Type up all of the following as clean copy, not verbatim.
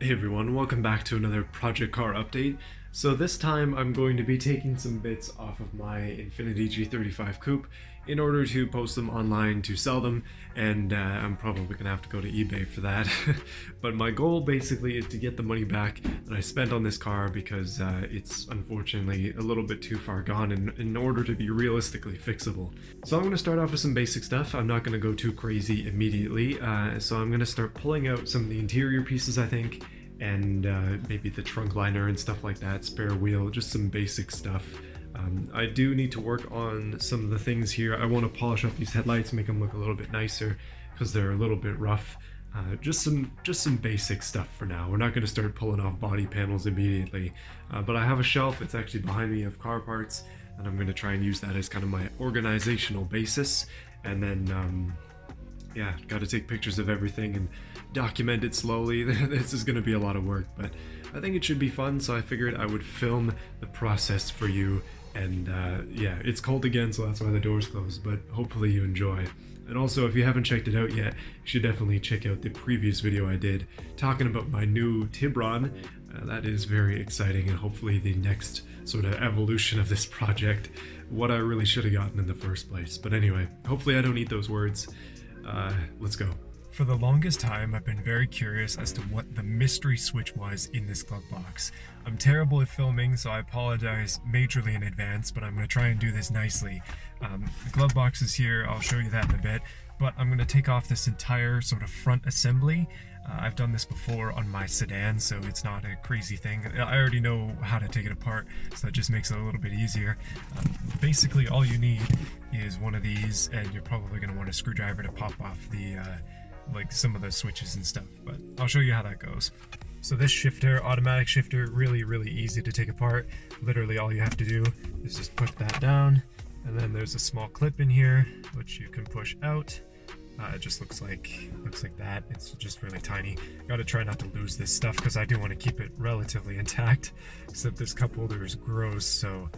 Hey everyone, welcome back to another Project Car update. So this time I'm going to be taking some bits off of my Infiniti G35 Coupe in order to post them online to sell them, and I'm probably going to have to go to eBay for that. But my goal basically is to get the money back that I spent on this car because it's unfortunately a little bit too far gone in order to be realistically fixable. So I'm going to start off with some basic stuff. I'm not going to go too crazy immediately, so I'm going to start pulling out some of the interior pieces, I think, and maybe the trunk liner and stuff like that, spare wheel, just some basic stuff. I do need to work on some of the things here. I want to polish up these headlights, make them look a little bit nicer because they're a little bit rough. Just some basic stuff for now. We're not going to start pulling off body panels immediately, but I have a shelf. It's actually behind me of car parts, and I'm going to try and use that as kind of my organizational basis. And then yeah, got to take pictures of everything and document it slowly. This is going to be a lot of work, but I think it should be fun, so I figured I would film the process for you. And yeah, it's cold again, so that's why the door's closed, but hopefully you enjoy. And also, if you haven't checked it out yet, you should definitely check out the previous video I did talking about my new Tibron. That is very exciting, and hopefully the next sort of evolution of this project, what I really should have gotten in the first place. But anyway, hopefully I don't eat those words. Let's go. For the longest time, I've been very curious as to what the mystery switch was in this glove box. I'm terrible at filming, so I apologize majorly in advance, but I'm going to try and do this nicely. The glove box is here, I'll show you that in a bit, but I'm going to take off this entire sort of front assembly. I've done this before on my sedan, so it's not a crazy thing. I already know how to take it apart, so that just makes it a little bit easier. Basically, all you need is one of these, and you're probably going to want a screwdriver to pop off the like some of the switches and stuff, but I'll show you how that goes. So this shifter, automatic shifter, really easy to take apart. Literally all you have to do is just put that down, and then there's a small clip in here which you can push out. It just looks like that. It's just really tiny. Gotta try not to lose this stuff because I do want to keep it relatively intact, except this cup holder is gross, so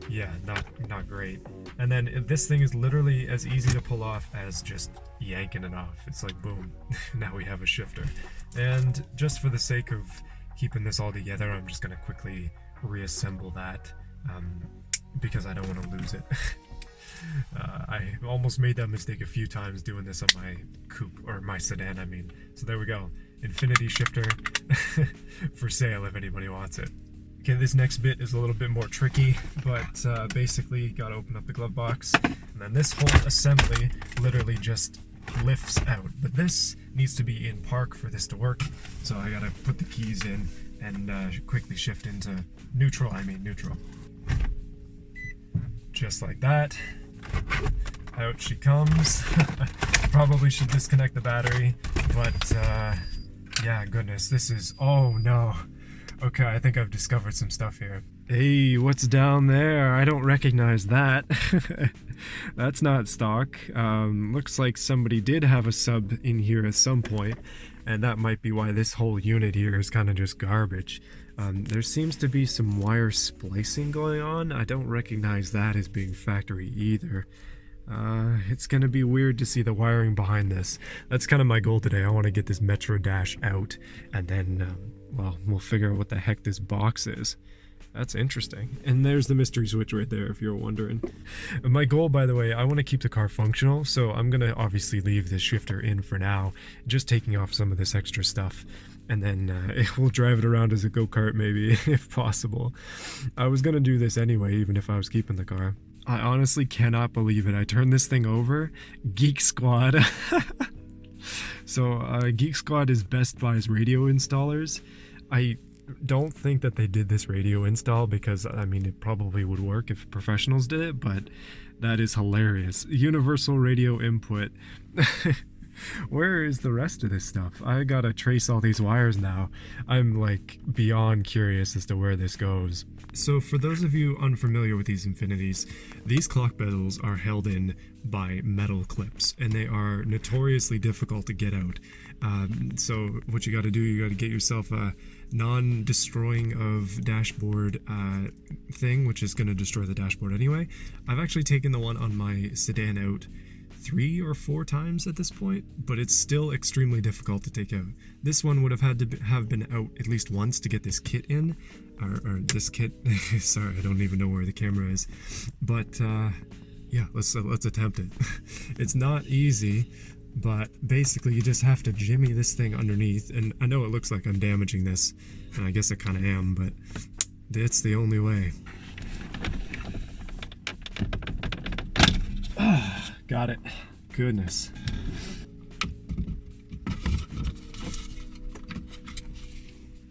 yeah, not great. And then this thing is literally as easy to pull off as just yanking it off. It's like boom, now we have a shifter. And just for the sake of keeping this all together, I'm just gonna quickly reassemble that because I don't want to lose it. I almost made that mistake a few times doing this on my coupe, or my sedan I mean. So there we go, Infiniti shifter for sale if anybody wants it. Okay, this next bit is a little bit more tricky, but basically gotta open up the glove box, and then this whole assembly literally just lifts out. But this needs to be in park for this to work, so I gotta put the keys in and quickly shift into neutral, neutral. Just like that. Out she comes. Probably should disconnect the battery, but yeah, goodness, this is, oh no. Okay, I think I've discovered some stuff here. Hey, what's down there? I don't recognize that. That's not stock. Looks like somebody did have a sub in here at some point, and that might be why this whole unit here is kind of just garbage. There seems to be some wire splicing going on. I don't recognize that as being factory either. It's gonna be weird to see the wiring behind this. That's kind of my goal today. I want to get this Metro Dash out, and then well, we'll figure out what the heck this box is. That's interesting. And there's the mystery switch right there, if you're wondering. My goal, by the way, I want to keep the car functional, so I'm gonna obviously leave this shifter in for now, just taking off some of this extra stuff, and then we'll drive it around as a go-kart maybe, if possible. I was gonna do this anyway, even if I was keeping the car. I honestly cannot believe it. I turned this thing over. Geek Squad. So Geek Squad is Best Buy's radio installers. I don't think that they did this radio install because, I mean, it probably would work if professionals did it, but that is hilarious. Universal radio input. Where is the rest of this stuff? I gotta trace all these wires now. I'm like beyond curious as to where this goes. So for those of you unfamiliar with these Infinitis, these clock bezels are held in by metal clips, and they are notoriously difficult to get out. So what you gotta do, you gotta get yourself a non-destroying of dashboard thing, which is gonna destroy the dashboard anyway. I've actually taken the one on my sedan out 3 or 4 times at this point, but it's still extremely difficult to take out. This one would have had to have been out at least once to get this kit in, or this kit. Sorry, I don't even know where the camera is, but yeah, let's attempt it. It's not easy, but basically you just have to jimmy this thing underneath, and I know it looks like I'm damaging this, and I guess I kind of am, but it's the only way. Got it. Goodness.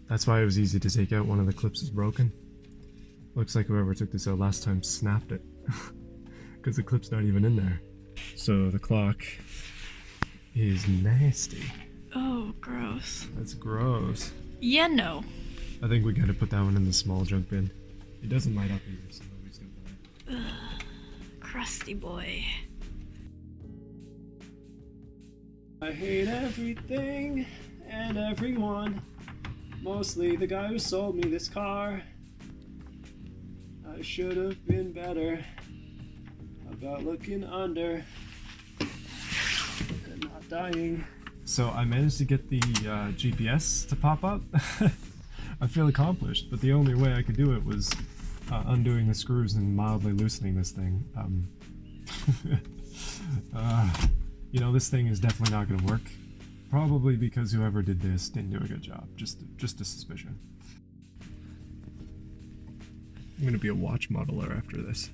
That's why it was easy to take out. One of the clips is broken. Looks like whoever took this out last time snapped it. Because the clip's not even in there. So the clock is nasty. Oh, gross. That's gross. Yeah, no. I think we gotta put that one in the small junk bin. It doesn't light up either, so nobody's gonna buy it. Ugh, crusty boy. I hate everything and everyone. Mostly the guy who sold me this car. I should have been better about looking under and not dying. So I managed to get the GPS to pop up. I feel accomplished, but the only way I could do it was undoing the screws and mildly loosening this thing. You know, this thing is definitely not going to work. Probably because whoever did this didn't do a good job. Just a suspicion. I'm going to be a watch modeler after this.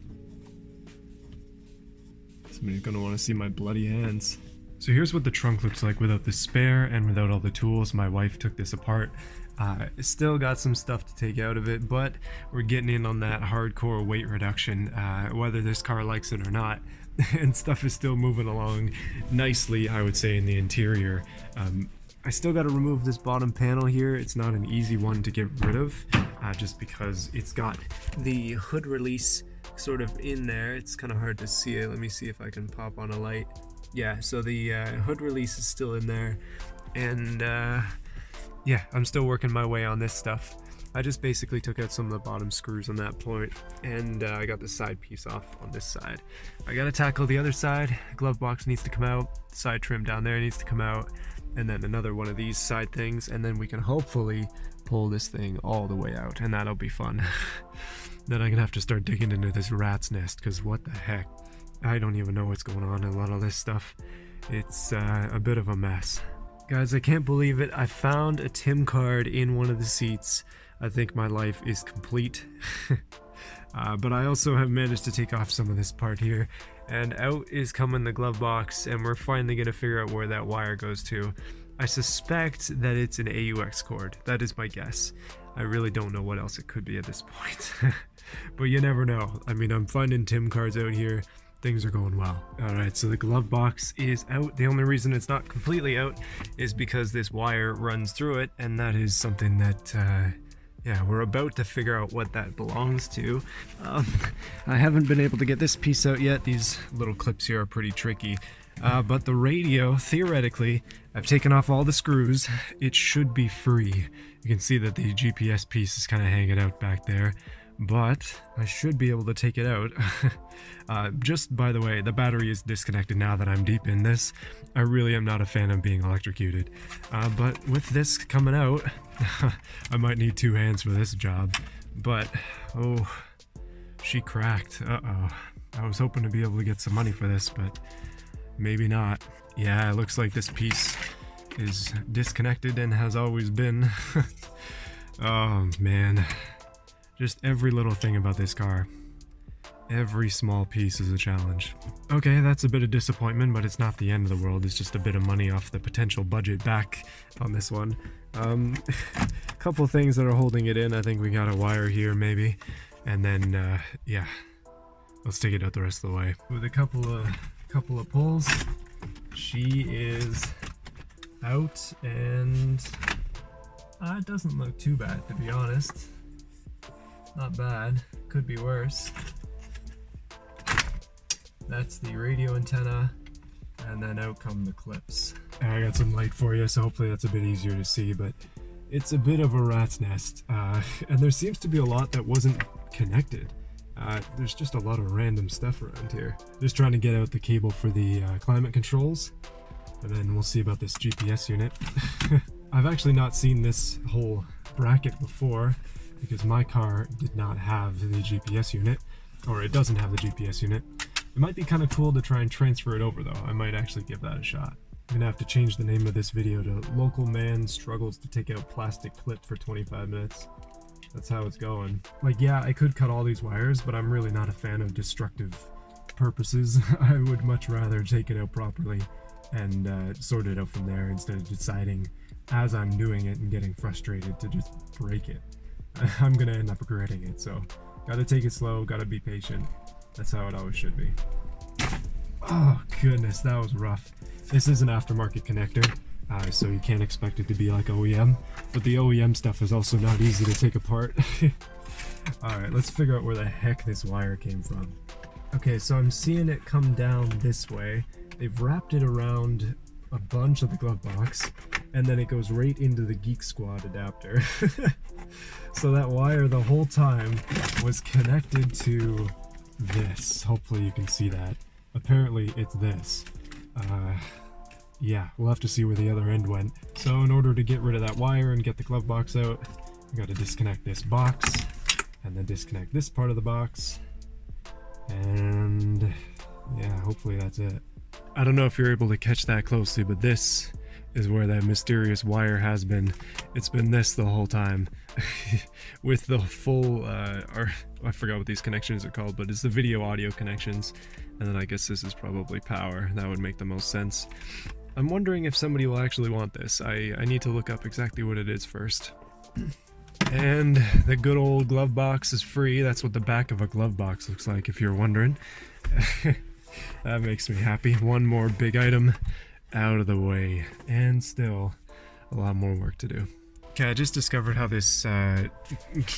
Somebody's going to want to see my bloody hands. So here's what the trunk looks like without the spare and without all the tools. My wife took this apart. Still got some stuff to take out of it, but we're getting in on that hardcore weight reduction, whether this car likes it or not. And stuff is still moving along nicely, I would say, in the interior. I still got to remove this bottom panel here. It's not an easy one to get rid of, just because it's got the hood release sort of in there. It's kind of hard to see it. Let me see if I can pop on a light. Yeah, so the hood release is still in there, and yeah, I'm still working my way on this stuff. I just basically took out some of the bottom screws on that point, and I got the side piece off on this side. I gotta tackle the other side. Glove box needs to come out, side trim down there needs to come out, and then another one of these side things, and then we can hopefully pull this thing all the way out, and that'll be fun. Then I'm gonna have to start digging into this rat's nest, because what the heck? I don't even know what's going on in a lot of this stuff. It's a bit of a mess. Guys, I can't believe it. I found a TIM card in one of the seats. I think my life is complete. But I also have managed to take off some of this part here, and out is coming the glove box, and we're finally going to figure out where that wire goes to. I suspect that it's an AUX cord. That is my guess. I really don't know what else it could be at this point. But you never know. I mean, I'm finding TIM cards out here. Things are going well. Alright, so the glove box is out. The only reason it's not completely out is because this wire runs through it, and that is something that yeah, we're about to figure out what that belongs to. I haven't been able to get this piece out yet. These little clips here are pretty tricky. But the radio, theoretically, I've taken off all the screws. It should be free. You can see that the GPS piece is kind of hanging out back there, but I should be able to take it out. Just by the way, the battery is disconnected now that I'm deep in this. I really am not a fan of being electrocuted. But with this coming out, I might need 2 hands for this job. But, oh, she cracked. Uh-oh. I was hoping to be able to get some money for this, but maybe not. Yeah, it looks like this piece is disconnected and has always been. Oh, man. Just every little thing about this car. Every small piece is a challenge. Okay, that's a bit of disappointment, but it's not the end of the world. It's just a bit of money off the potential budget back on this one. Couple things that are holding it in. I think we got a wire here, maybe. And then, yeah. Let's take it out the rest of the way. With a couple of pulls, she is out, and it doesn't look too bad, to be honest. Not bad. Could be worse. That's the radio antenna, and then out come the clips. I got some light for you, so hopefully that's a bit easier to see, but it's a bit of a rat's nest. And there seems to be a lot that wasn't connected. There's just a lot of random stuff around here. Just trying to get out the cable for the climate controls, and then we'll see about this GPS unit. I've actually not seen this whole bracket before because my car did not have the GPS unit, or it doesn't have the GPS unit. It might be kind of cool to try and transfer it over though. I might actually give that a shot. I'm gonna have to change the name of this video to "Local Man Struggles to Take Out Plastic Clip for 25 Minutes. That's how it's going. Like, yeah, I could cut all these wires, but I'm really not a fan of destructive purposes. I would much rather take it out properly and sort it out from there instead of deciding as I'm doing it and getting frustrated to just break it. I'm gonna end up regretting it, so gotta take it slow, gotta be patient. That's how it always should be. Oh goodness, that was rough. This is an aftermarket connector, so you can't expect it to be like OEM, but the OEM stuff is also not easy to take apart. Alright, let's figure out where the heck this wire came from. Okay, so I'm seeing it come down this way. They've wrapped it around a bunch of the glove box, and then it goes right into the Geek Squad adapter. So that wire the whole time was connected to this. Hopefully you can see that. Apparently it's this. Yeah, we'll have to see where the other end went. So in order to get rid of that wire and get the glove box out, I gotta disconnect this box, and then disconnect this part of the box, and yeah, hopefully that's it. I don't know if you're able to catch that closely, but this is where that mysterious wire has been. It's been this the whole time. With the full, or I forgot what these connections are called, but it's the video audio connections. And then I guess this is probably power. That would make the most sense. I'm wondering if somebody will actually want this. I need to look up exactly what it is first. And the good old glove box is free. That's what the back of a glove box looks like, if you're wondering. That makes me happy. One more big item out of the way. And still a lot more work to do. Okay, I just discovered how this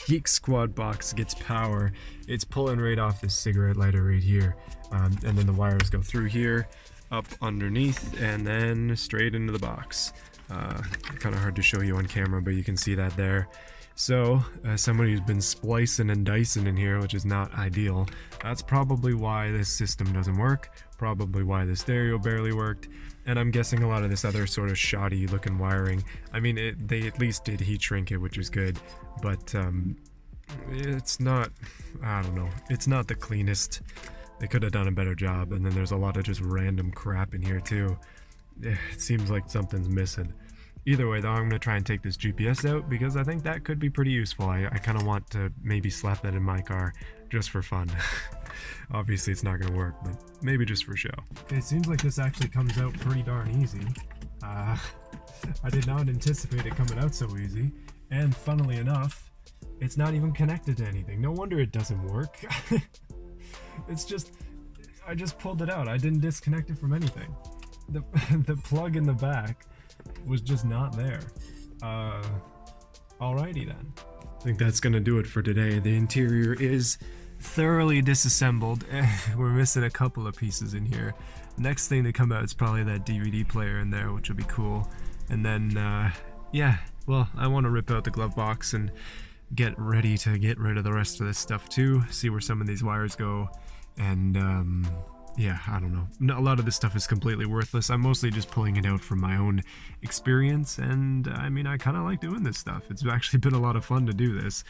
Geek Squad box gets power. It's pulling right off this cigarette lighter right here. And then the wires go through here, up underneath, and then straight into the box. Kind of hard to show you on camera, but you can see that there. So, as somebody who's been splicing and dicing in here, which is not ideal, that's probably why this system doesn't work, probably why the stereo barely worked, and I'm guessing a lot of this other sort of shoddy looking wiring. I mean, they at least did heat shrink it, which is good, but it's not, I don't know, it's not the cleanest. They could have done a better job, and then there's a lot of just random crap in here too. It seems like something's missing. Either way though, I'm going to try and take this GPS out because I think that could be pretty useful. I kind of want to maybe slap that in my car just for fun. Obviously it's not going to work, but maybe just for show. Okay, it seems like this actually comes out pretty darn easy. I did not anticipate it coming out so easy, and funnily enough, it's not even connected to anything. No wonder it doesn't work. It's just, I just pulled it out. I didn't disconnect it from anything. The plug in the back was just not there. Alrighty then. I think that's gonna do it for today. The interior is thoroughly disassembled. We're missing a couple of pieces in here. Next thing to come out is probably that DVD player in there, which will be cool. And then, yeah, well, I want to rip out the glove box and get ready to get rid of the rest of this stuff too. See where some of these wires go. And, yeah, I don't know. A lot of this stuff is completely worthless. I'm mostly just pulling it out from my own experience, and I mean, I kind of like doing this stuff. It's actually been a lot of fun to do this,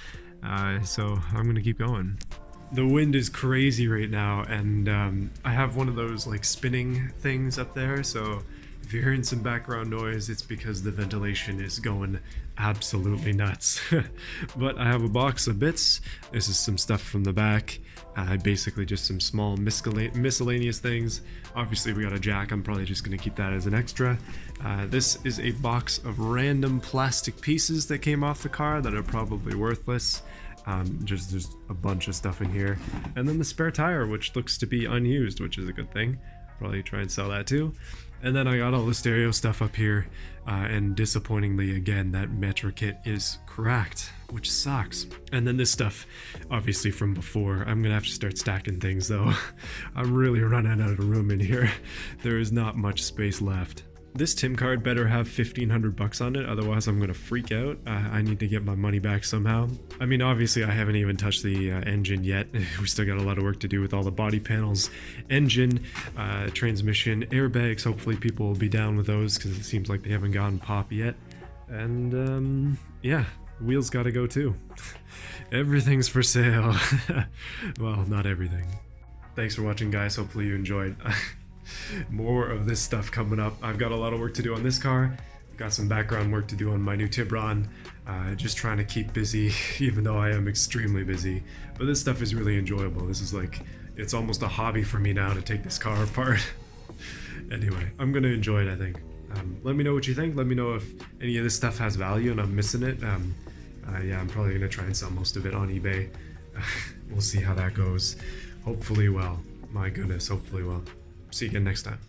so I'm gonna keep going. The wind is crazy right now, and I have one of those like spinning things up there, so if you're hearing some background noise, it's because the ventilation is going absolutely nuts. But I have a box of bits. This is some stuff from the back. Basically just some small miscellaneous things. Obviously we got a jack. I'm probably just going to keep that as an extra. This is a box of random plastic pieces that came off the car that are probably worthless. There's a bunch of stuff in here. And then the spare tire, which looks to be unused, which is a good thing. Probably try and sell that too. And then I got all the stereo stuff up here, and disappointingly again, that Metro kit is cracked, which sucks. And then this stuff, obviously from before. I'm gonna have to start stacking things though. I'm really running out of room in here. There is not much space left. This TIM card better have 1,500 bucks on it, otherwise I'm gonna freak out. I need to get my money back somehow. I mean, obviously I haven't even touched the engine yet. We still got a lot of work to do with all the body panels, engine, transmission, airbags. Hopefully people will be down with those because it seems like they haven't gotten pop yet. And yeah, wheels gotta go too. Everything's for sale. Well, not everything. Thanks for watching, guys. Hopefully you enjoyed. More of this stuff coming up. I've got a lot of work to do on this car. Got some background work to do on my new Tibron. Just trying to keep busy, even though I am extremely busy. But this stuff is really enjoyable. This is like, it's almost a hobby for me now to take this car apart. Anyway, I'm gonna enjoy it, I think. Let me know what you think. Let me know if any of this stuff has value and I'm missing it. Yeah, I'm probably gonna try and sell most of it on eBay. We'll see how that goes. Hopefully well. My goodness, hopefully well. See you again next time.